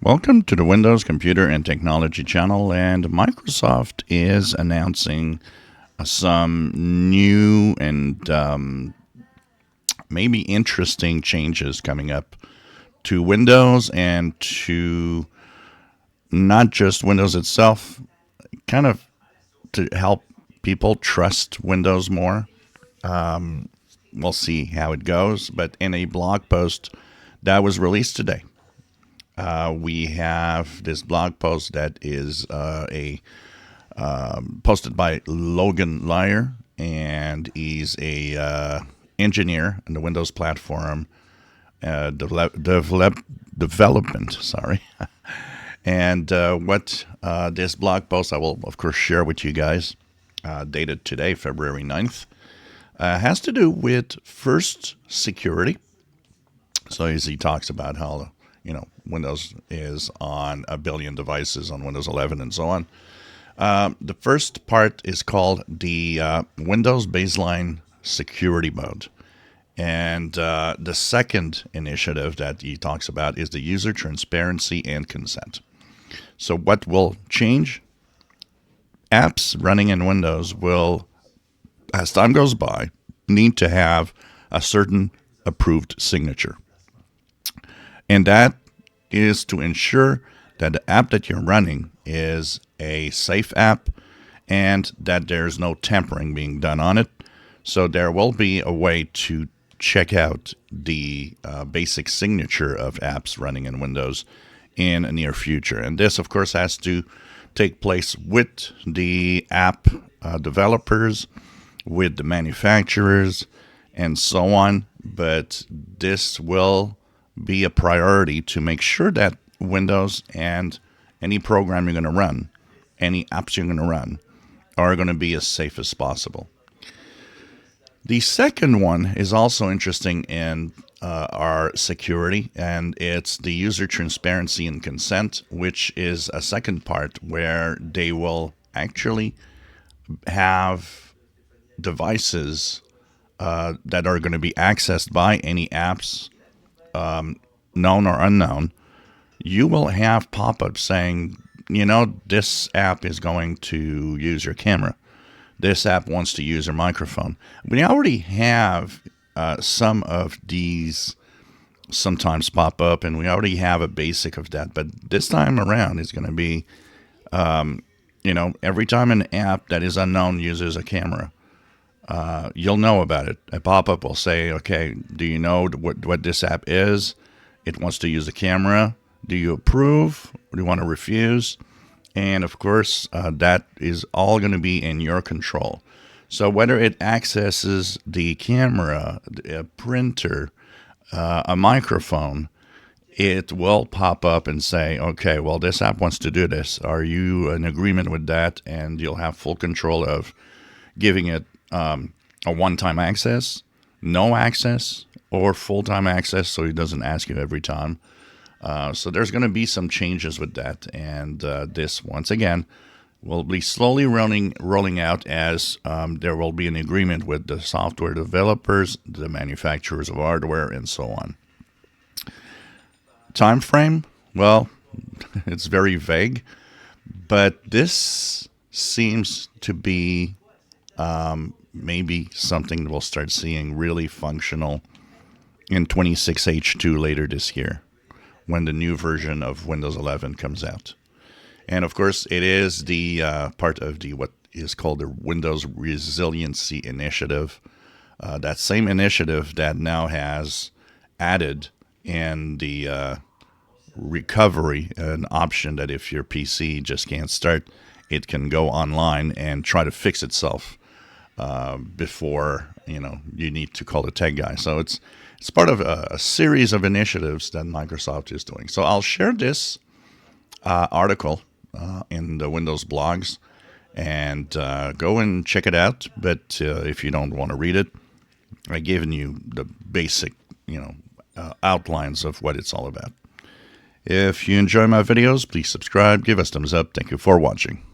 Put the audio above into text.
Welcome to the Windows Computer and Technology channel, and Microsoft is announcing some new and maybe interesting changes coming up to Windows and to not just Windows itself, kind of to help people trust Windows more. We'll see how it goes, but in a blog post that was released today, we have this blog post that is posted by Logan Lyer, and he's a engineer in the Windows platform development. Sorry, and what this blog post I will of course share with you guys, dated today, February 9th, has to do with first security. So as he talks about how Windows is on a billion devices on Windows 11 and so on. The first part is called the Windows Baseline Security Mode. And the second initiative that he talks about is the user transparency and consent. So what will change? Apps running in Windows will, as time goes by, need to have a certain approved signature. And that is to ensure that the app that you're running is a safe app and that there's no tampering being done on it. So there will be a way to check out the basic signature of apps running in Windows in the near future. And this, of course, has to take place with the app developers, with the manufacturers, and so on. But this will be a priority to make sure that Windows and any program you're going to run, any apps you're going to run, are going to be as safe as possible. The second one is also interesting in our security, and it's the user transparency and consent, which is a second part where they will actually have devices that are going to be accessed by any apps, known or unknown. You will have pop-ups saying, this app is going to use your camera. This app wants to use your microphone. We already have some of these sometimes pop up, and we already have a basic of that. But this time around, it's going to be, every time an app that is unknown uses a camera, you'll know about it. A pop-up will say, okay, do you know what this app is? It wants to use the camera. Do you approve? Or do you want to refuse? And of course, that is all going to be in your control. So whether it accesses the camera, a printer, a microphone, it will pop up and say, okay, well, this app wants to do this. Are you in agreement with that? And you'll have full control of giving it a one-time access, no access, or full-time access, so it doesn't ask you every time. So there's going to be some changes with that, and this, once again, will be slowly rolling out as there will be an agreement with the software developers, the manufacturers of hardware, and so on. Time frame? Well, it's very vague, but this seems to be maybe something we'll start seeing really functional in 26H2 later this year, when the new version of Windows 11 comes out. And of course, it is the part of the what is called the Windows Resiliency Initiative. That same initiative that now has added in the recovery an option that if your PC just can't start, it can go online and try to fix itself before you need to call the tech guy. So it's part of a series of initiatives that Microsoft is doing. So I'll share this article in the Windows blogs, and go and check it out. But if you don't want to read it, I've given you the basic, outlines of what it's all about. If you enjoy my videos, please subscribe, give us thumbs up. Thank you for watching.